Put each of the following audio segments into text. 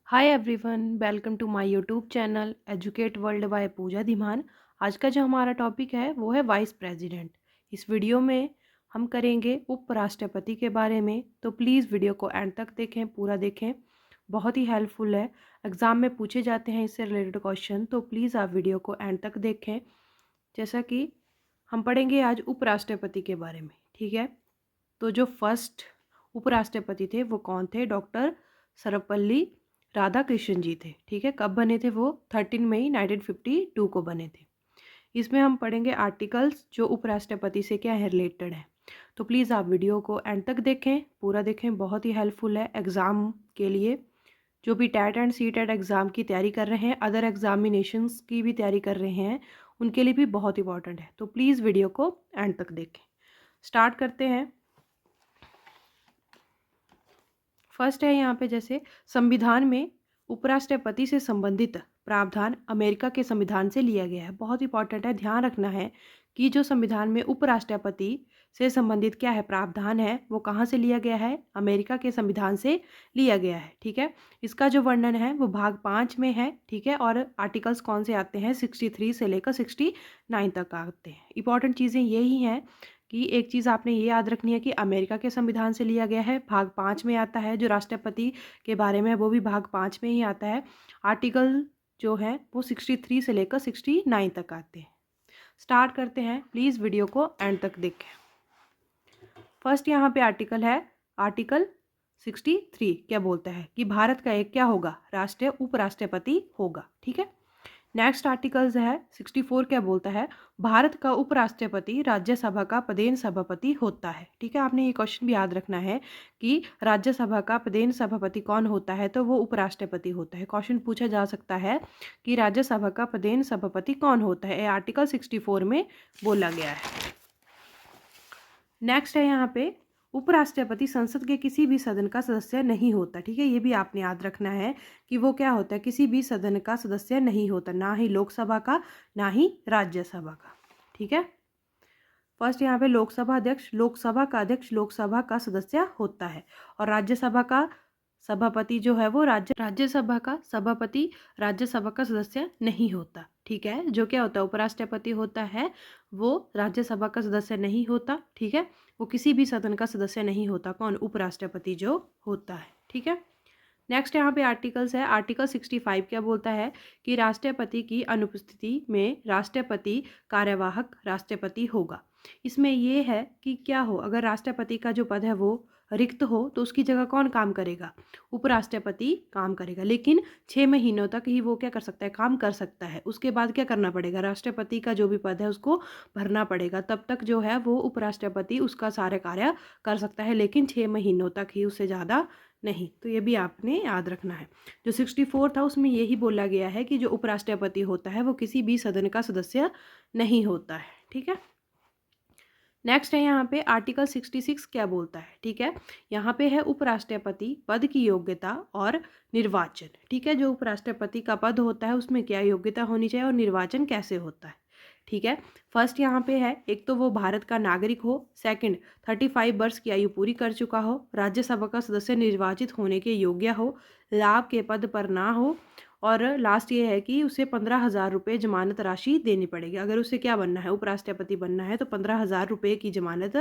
Hi everyone, welcome to my YouTube channel educate world by Pooja Dhiman. आज का जो हमारा टॉपिक है वो है वाइस प्रेसिडेंट। इस वीडियो में हम करेंगे उपराष्ट्रपति के बारे में, तो प्लीज़ वीडियो को एंड तक देखें, पूरा देखें, बहुत ही हेल्पफुल है। एग्ज़ाम में पूछे जाते हैं इससे रिलेटेड क्वेश्चन, तो प्लीज़ आप वीडियो को एंड तक देखें। जैसा कि हम पढ़ेंगे आज उपराष्ट्रपति के बारे में, ठीक है। तो जो फर्स्ट उपराष्ट्रपति थे वो कौन थे? डॉक्टर सर्वपल्ली राधाकृष्णन जी थे, ठीक है। कब बने थे वो? 13 मई 1952 को बने थे। इसमें हम पढ़ेंगे आर्टिकल्स जो उपराष्ट्रपति से क्या है रिलेटेड है। तो प्लीज़ आप वीडियो को एंड तक देखें, पूरा देखें, बहुत ही हेल्पफुल है एग्ज़ाम के लिए। जो भी TET and CTET exam की तैयारी कर रहे हैं, अदर एग्जामिनेशंस की भी तैयारी कर रहे हैं, उनके लिए भी बहुत इंपॉर्टेंट है। तो प्लीज़ वीडियो को एंड तक देखें। स्टार्ट करते हैं। फर्स्ट है यहाँ पे, जैसे संविधान में उपराष्ट्रपति से संबंधित प्रावधान अमेरिका के संविधान से लिया गया है। बहुत इंपॉर्टेंट है, ध्यान रखना है कि जो संविधान में उपराष्ट्रपति से संबंधित क्या है प्रावधान है, वो कहाँ से लिया गया है? अमेरिका के संविधान से लिया गया है, ठीक है। इसका जो वर्णन है वो भाग 5 में है, ठीक है। और आर्टिकल्स कौन से आते हैं? 63 से लेकर 69 तक आते हैं। इंपॉर्टेंट चीज़ें यही हैं कि एक चीज़ आपने ये याद रखनी है कि अमेरिका के संविधान से लिया गया है, भाग 5 में आता है। जो राष्ट्रपति के बारे में वो भी भाग 5 में ही आता है। आर्टिकल जो है वो 63 से लेकर 69 तक आते हैं। स्टार्ट करते हैं, प्लीज़ वीडियो को एंड तक देखें। फर्स्ट यहाँ पे आर्टिकल है, आर्टिकल 63 क्या बोलता है कि भारत का एक क्या होगा? राष्ट्रीय उपराष्ट्रपति होगा, ठीक है। नेक्स्ट आर्टिकल्स है 64 क्या बोलता है? भारत का उपराष्ट्रपति राज्यसभा का पदेन सभापति होता है, ठीक है। आपने ये क्वेश्चन भी याद रखना है कि राज्यसभा का पदेन सभापति कौन होता है? तो वो उपराष्ट्रपति होता है। क्वेश्चन पूछा जा सकता है कि राज्यसभा का पदेन सभापति कौन होता है? ये आर्टिकल 64 में बोला गया है। नेक्स्ट है यहाँ पे, उपराष्ट्रपति संसद के किसी भी सदन का सदस्य नहीं होता, ठीक है। ये भी आपने याद रखना है कि वो क्या होता है? किसी भी सदन का सदस्य नहीं होता, ना ही लोकसभा का, ना ही राज्यसभा का, ठीक है। फर्स्ट यहाँ पे लोकसभा अध्यक्ष, लोकसभा का अध्यक्ष लोकसभा का सदस्य होता है। और राज्यसभा का सभापति जो है वो राज्यसभा का सभापति राज्यसभा का सदस्य नहीं होता, ठीक है। जो क्या होता है? उपराष्ट्रपति होता है, वो राज्यसभा का सदस्य नहीं होता, ठीक है। वो किसी भी सदन का सदस्य नहीं होता। कौन? उपराष्ट्रपति जो होता है, ठीक है। नेक्स्ट यहाँ पे आर्टिकल्स है, आर्टिकल 65 क्या बोलता है कि राष्ट्रपति की अनुपस्थिति में राष्ट्रपति कार्यवाहक राष्ट्रपति होगा। इसमें ये है कि क्या हो, अगर राष्ट्रपति का जो पद है वो रिक्त हो तो उसकी जगह कौन काम करेगा? उपराष्ट्रपति काम करेगा। लेकिन 6 महीनों तक ही वो क्या कर सकता है? काम कर सकता है। उसके बाद क्या करना पड़ेगा? राष्ट्रपति का जो भी पद है उसको भरना पड़ेगा। तब तक जो है वो उपराष्ट्रपति उसका सारे कार्य कर सकता है, लेकिन 6 महीनों तक ही, उससे ज़्यादा नहीं। तो ये भी आपने याद रखना है। जो 64 था उसमें यही बोला गया है कि जो उपराष्ट्रपति होता है वो किसी भी सदन का सदस्य नहीं होता है, ठीक है। नेक्स्ट है यहाँ पे आर्टिकल 66 क्या बोलता है, ठीक है। यहाँ पे है उपराष्ट्रपति पद की योग्यता और निर्वाचन, ठीक है। जो उपराष्ट्रपति का पद होता है उसमें क्या योग्यता होनी चाहिए और निर्वाचन कैसे होता है, ठीक है। फर्स्ट यहाँ पे है, एक तो वो भारत का नागरिक हो, सेकंड 35 वर्ष की आयु पूरी कर चुका हो, राज्यसभा का सदस्य निर्वाचित होने के योग्य हो, लाभ के पद पर ना हो, और लास्ट ये है कि उसे 15,000 रुपये जमानत राशि देनी पड़ेगी। अगर उसे क्या बनना है? उपराष्ट्रपति बनना है तो 15,000 रुपये की जमानत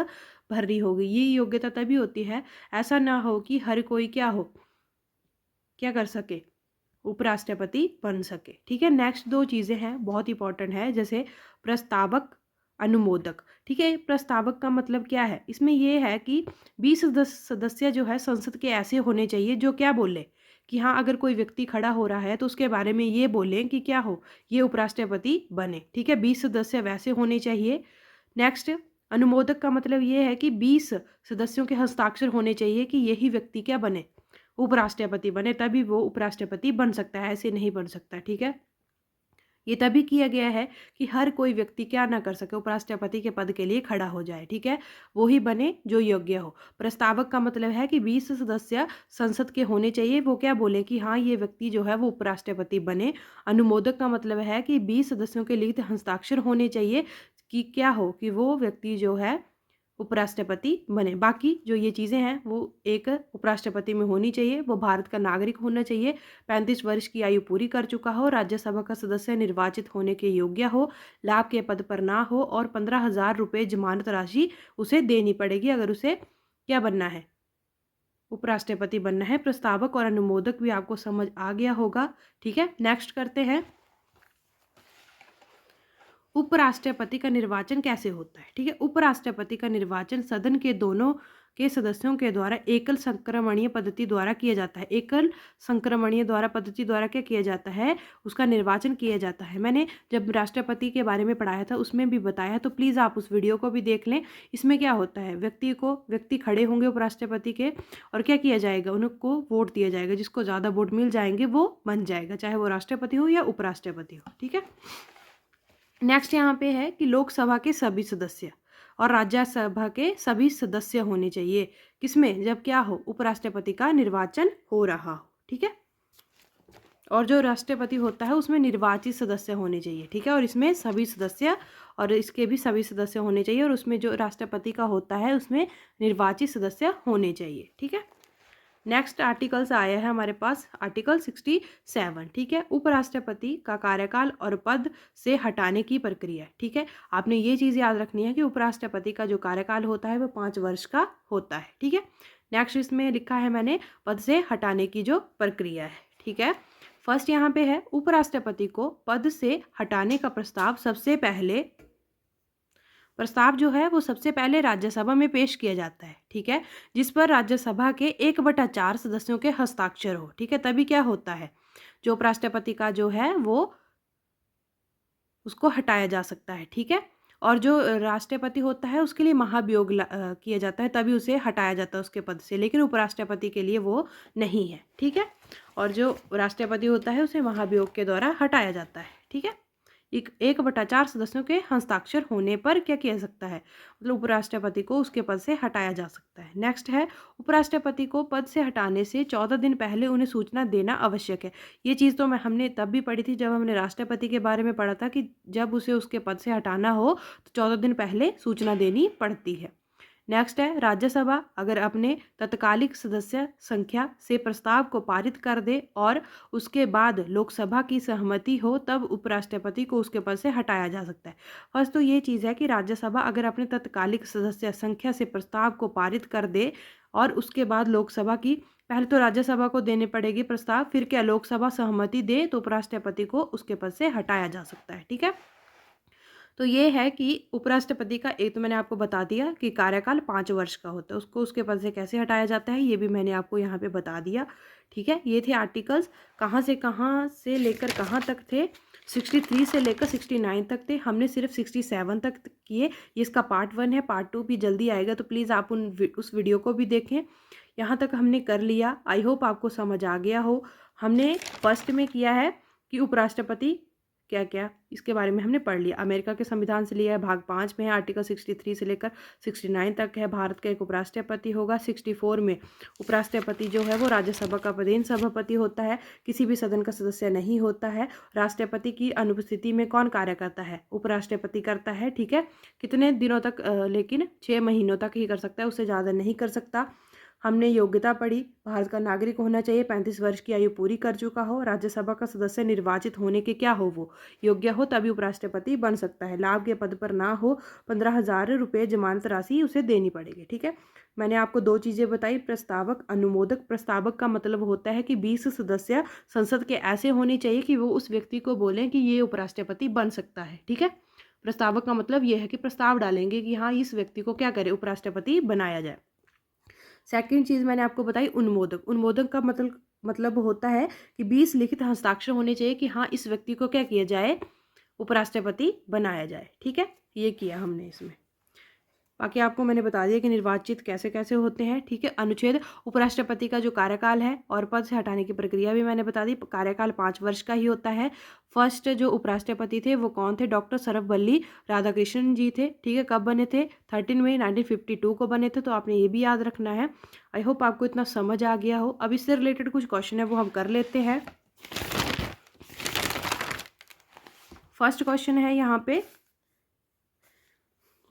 भरनी होगी। ये योग्यता तभी होती है, ऐसा ना हो कि हर कोई क्या हो, क्या कर सके? उपराष्ट्रपति बन सके, ठीक है। नेक्स्ट दो चीज़ें हैं बहुत इंपॉर्टेंट है, जैसे प्रस्तावक, अनुमोदक, ठीक है। प्रस्तावक का मतलब क्या है? इसमें यह है कि 20 सदस्य जो है संसद के ऐसे होने चाहिए जो क्या बोले कि हाँ, अगर कोई व्यक्ति खड़ा हो रहा है तो उसके बारे में ये बोलें कि क्या हो, ये उपराष्ट्रपति बने, ठीक है। 20 सदस्य वैसे होने चाहिए। नेक्स्ट, अनुमोदक का मतलब ये है कि 20 सदस्यों के हस्ताक्षर होने चाहिए कि यही व्यक्ति क्या बने? उपराष्ट्रपति बने, तभी वो उपराष्ट्रपति बन सकता है, ऐसे नहीं बन सकता, ठीक है। ये तभी किया गया है कि हर कोई व्यक्ति क्या ना कर सके, उपराष्ट्रपति के पद के लिए खड़ा हो जाए, ठीक है। वो ही बने जो योग्य हो। प्रस्तावक का मतलब है कि 20 सदस्य संसद के होने चाहिए, वो क्या बोले कि हाँ, ये व्यक्ति जो है वो उपराष्ट्रपति बने। अनुमोदक का मतलब है कि 20 सदस्यों के लिखित हस्ताक्षर होने चाहिए कि क्या हो कि वो व्यक्ति जो है उपराष्ट्रपति बने। बाकी जो ये चीज़ें हैं वो एक उपराष्ट्रपति में होनी चाहिए, वो भारत का नागरिक होना चाहिए, 35 वर्ष की आयु पूरी कर चुका हो, राज्यसभा का सदस्य निर्वाचित होने के योग्य हो, लाभ के पद पर ना हो और 15,000 रुपये जमानत राशि उसे देनी पड़ेगी अगर उसे क्या बनना है, उपराष्ट्रपति बनना है। प्रस्तावक और अनुमोदक भी आपको समझ आ गया होगा। ठीक है, नेक्स्ट करते हैं, उपराष्ट्रपति का निर्वाचन कैसे होता है। ठीक है, उपराष्ट्रपति का निर्वाचन सदन के दोनों के सदस्यों के द्वारा एकल संक्रमणीय पद्धति द्वारा किया जाता है। एकल संक्रमणीय द्वारा पद्धति द्वारा क्या किया जाता है, उसका निर्वाचन किया जाता है। मैंने जब राष्ट्रपति के बारे में पढ़ाया था उसमें भी बताया, तो प्लीज़ आप उस वीडियो को भी देख लें। इसमें क्या होता है, व्यक्ति खड़े होंगे उपराष्ट्रपति के और क्या किया जाएगा, उनको वोट दिया जाएगा, जिसको ज़्यादा वोट मिल जाएंगे वो बन जाएगा, चाहे वो राष्ट्रपति हो या उपराष्ट्रपति हो। ठीक है, नेक्स्ट यहाँ पे है कि लोकसभा के सभी सदस्य और राज्यसभा के सभी सदस्य होने चाहिए। किसमें, जब क्या हो, उपराष्ट्रपति का निर्वाचन हो रहा हो। ठीक है, और जो राष्ट्रपति होता है उसमें निर्वाचित सदस्य होने चाहिए। ठीक है, और इसमें सभी सदस्य और इसके भी सभी सदस्य होने चाहिए, और उसमें जो राष्ट्रपति का होता है उसमें निर्वाचित सदस्य होने चाहिए। ठीक है, नेक्स्ट आर्टिकल्स आया है हमारे पास, आर्टिकल 67। ठीक है, उपराष्ट्रपति का कार्यकाल और पद से हटाने की प्रक्रिया। ठीक है, आपने ये चीज़ याद रखनी है कि उपराष्ट्रपति का जो कार्यकाल होता है वो 5 वर्ष का होता है। ठीक है, नेक्स्ट इसमें लिखा है मैंने पद से हटाने की जो प्रक्रिया है। ठीक है, फर्स्ट यहाँ पे है, उपराष्ट्रपति को पद से हटाने का प्रस्ताव जो है वो सबसे पहले राज्यसभा में पेश किया जाता है। ठीक है, जिस पर राज्यसभा के 1/4 सदस्यों के हस्ताक्षर हो। ठीक है, तभी क्या होता है, जो उपराष्ट्रपति का जो है वो उसको हटाया जा सकता है। ठीक है, और जो राष्ट्रपति होता है उसके लिए महाभियोग किया जाता है, तभी उसे हटाया जाता है उसके पद से, लेकिन उपराष्ट्रपति के लिए वो नहीं है। ठीक है, और जो राष्ट्रपति होता है उसे महाभियोग के द्वारा हटाया जाता है। ठीक है, 1/4 सदस्यों के हस्ताक्षर होने पर क्या किया सकता है, मतलब उपराष्ट्रपति को उसके पद से हटाया जा सकता है। नेक्स्ट है, उपराष्ट्रपति को पद से हटाने से 14 दिन पहले उन्हें सूचना देना आवश्यक है। ये चीज़ तो हमने तब भी पढ़ी थी जब हमने राष्ट्रपति के बारे में पढ़ा था कि जब उसे उसके पद से हटाना हो तो 14 दिन पहले सूचना देनी पड़ती है। नेक्स्ट है, राज्यसभा अगर अपने तत्कालिक सदस्य संख्या से प्रस्ताव को पारित कर दे और उसके बाद लोकसभा की सहमति हो तब उपराष्ट्रपति को उसके पद से हटाया जा सकता है। फर्स्ट तो ये चीज़ है कि राज्यसभा अगर अपने तत्कालिक सदस्य संख्या से प्रस्ताव को पारित कर दे और उसके बाद लोकसभा की, पहले तो राज्यसभा को देने पड़ेगी प्रस्ताव, फिर क्या लोकसभा सहमति दे तो उपराष्ट्रपति को उसके पद से हटाया जा सकता है। ठीक है, तो ये है कि उपराष्ट्रपति का, एक तो मैंने आपको बता दिया कि कार्यकाल 5 वर्ष का होता है, उसको उसके पद से कैसे हटाया जाता है ये भी मैंने आपको यहाँ पे बता दिया। ठीक है, ये थे आर्टिकल्स, कहाँ से लेकर कहाँ तक थे, 63 से लेकर 69 तक थे, हमने सिर्फ 67 तक किए। ये इसका पार्ट 1 है, पार्ट 2 भी जल्दी आएगा, तो प्लीज़ आप उस वीडियो को भी देखें। यहाँ तक हमने कर लिया, आई होप आपको समझ आ गया हो। हमने फर्स्ट में किया है कि उपराष्ट्रपति क्या क्या, इसके बारे में हमने पढ़ लिया। अमेरिका के संविधान से लिया है, भाग 5 में है, आर्टिकल 63 से लेकर 69 तक है, भारत का एक उपराष्ट्रपति होगा। 64 में उपराष्ट्रपति जो है वो राज्यसभा का प्रधान सभापति होता है, किसी भी सदन का सदस्य नहीं होता है। राष्ट्रपति की अनुपस्थिति में कौन कार्य करता है, उपराष्ट्रपति करता है। ठीक है, कितने दिनों तक, लेकिन 6 महीनों तक ही कर सकता है, उससे ज़्यादा नहीं कर सकता। हमने योग्यता पढ़ी, भारत का नागरिक होना चाहिए, 35 वर्ष की आयु पूरी कर चुका हो, राज्यसभा का सदस्य निर्वाचित होने के क्या हो, वो योग्य हो तभी उपराष्ट्रपति बन सकता है, लाभ के पद पर ना हो, 15,000 रुपये जमानत राशि उसे देनी पड़ेगी। ठीक है, मैंने आपको 2 चीज़ें बताई, प्रस्तावक, अनुमोदक। प्रस्तावक का मतलब होता है कि 20 सदस्य संसद के ऐसे होने चाहिए कि वो उस व्यक्ति को बोलें कि ये उपराष्ट्रपति बन सकता है। ठीक है, प्रस्तावक का मतलब ये है कि प्रस्ताव डालेंगे कि हाँ इस व्यक्ति को क्या करे, उपराष्ट्रपति बनाया जाए। सेकंड चीज़ मैंने आपको बताई उन्मोदक। उन्मोदक का मतलब होता है कि 20 लिखित हस्ताक्षर होने चाहिए कि हाँ इस व्यक्ति को क्या किया जाए, उपराष्ट्रपति बनाया जाए। ठीक है, ये किया हमने इसमें। बाकी आपको मैंने बता दिया कि निर्वाचित कैसे कैसे होते हैं। ठीक है, अनुच्छेद, उपराष्ट्रपति का जो कार्यकाल है और पद से हटाने की प्रक्रिया भी मैंने बता दी। कार्यकाल 5 वर्ष का ही होता है। फर्स्ट जो उपराष्ट्रपति थे वो कौन थे, डॉक्टर सर्वपल्ली राधाकृष्णन जी थे। ठीक है, कब बने थे, 13 मई 1952 को बने थे, तो आपने ये भी याद रखना है। आई होप आपको इतना समझ आ गया हो। अब इससे रिलेटेड कुछ क्वेश्चन है वो हम कर लेते हैं। फर्स्ट क्वेश्चन है यहाँ पे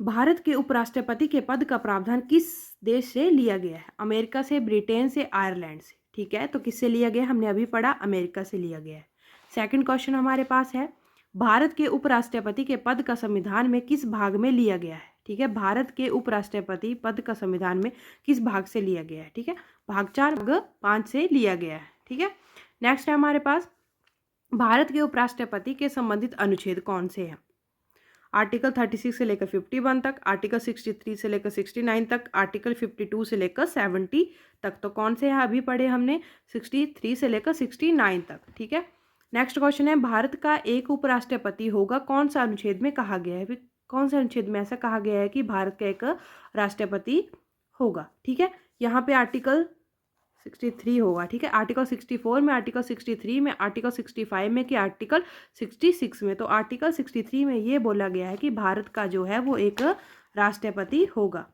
भारत के उपराष्ट्रपति के पद का प्रावधान किस देश से लिया गया है? अमेरिका से, ब्रिटेन से, आयरलैंड से। ठीक है, तो किससे लिया गया? हमने अभी पढ़ा, अमेरिका से लिया गया है। सेकंड क्वेश्चन हमारे पास है, भारत के उपराष्ट्रपति के पद का संविधान में किस भाग में लिया गया है? ठीक है, भारत के उपराष्ट्रपति पद का संविधान में किस भाग से लिया गया है? ठीक है, भाग 4 भाग 5 से लिया गया है। ठीक है, नेक्स्ट है हमारे पास, भारत के उपराष्ट्रपति के संबंधित अनुच्छेद कौन से हैं? आर्टिकल 36 से लेकर 51 तक, आर्टिकल 63 से लेकर 69 तक, आर्टिकल 52 से लेकर 70 तक। तो कौन से हैं? अभी पढ़े हमने 63 से लेकर 69 तक। ठीक है, नेक्स्ट क्वेश्चन है, भारत का एक उपराष्ट्रपति होगा, कौन सा अनुच्छेद में कहा गया है? कौन से अनुच्छेद में ऐसा कहा गया है कि भारत का एक राष्ट्रपति होगा? ठीक है, यहाँ पे आर्टिकल 63 होगा। ठीक है, आर्टिकल 64 में, आर्टिकल 63 में, आर्टिकल 65 में कि आर्टिकल 66 में? तो आर्टिकल 63 में ये बोला गया है कि भारत का जो है वो एक राष्ट्रपति होगा।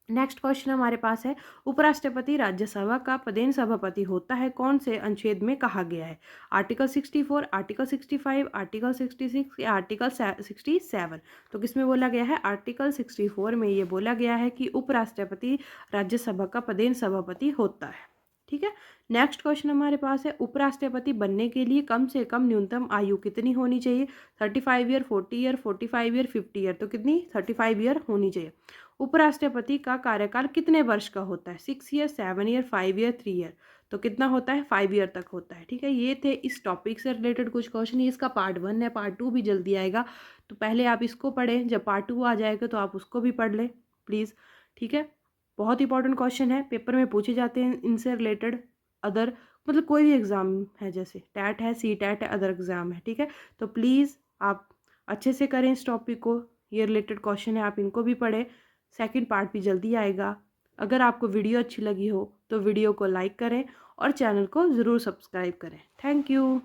नेक्स्ट क्वेश्चन हमारे पास है, उपराष्ट्रपति राज्यसभा का पदेन सभापति होता है, कौन से अनुच्छेद में कहा गया है? आर्टिकल 64, आर्टिकल 65, आर्टिकल 66 या आर्टिकल 67? तो किसमें बोला गया है? आर्टिकल 64 में ये बोला गया है कि उपराष्ट्रपति राज्यसभा का पदेन सभापति होता है। ठीक है, नेक्स्ट क्वेश्चन हमारे पास है, उपराष्ट्रपति बनने के लिए कम से कम न्यूनतम आयु कितनी होनी चाहिए? 35 ईयर, 40 ईयर, 45 ईयर, 50 ईयर? तो कितनी? 35 ईयर होनी चाहिए। उपराष्ट्रपति का कार्यकाल कितने वर्ष का होता है? 6 ईयर, 7 ईयर, 5 ईयर, 3 ईयर? तो कितना होता है? 5 ईयर तक होता है। ठीक है, ये थे इस टॉपिक से रिलेटेड कुछ क्वेश्चन। ये इसका पार्ट 1 है, पार्ट 2 भी जल्दी आएगा, तो पहले आप इसको पढ़ें, जब पार्ट 2 आ जाएगा तो आप उसको भी पढ़ लें प्लीज़। ठीक है, बहुत इंपॉर्टेंट क्वेश्चन है, पेपर में पूछे जाते हैं इनसे रिलेटेड। अदर मतलब कोई भी एग्ज़ाम है, जैसे टैट है, सी टैट है, अदर एग्ज़ाम है। ठीक है, तो प्लीज़ आप अच्छे से करें इस टॉपिक को, ये रिलेटेड क्वेश्चन है, आप इनको भी पढ़ें। सेकंड पार्ट भी जल्दी आएगा। अगर आपको वीडियो अच्छी लगी हो तो वीडियो को लाइक करें और चैनल को ज़रूर सब्सक्राइब करें। Thank you.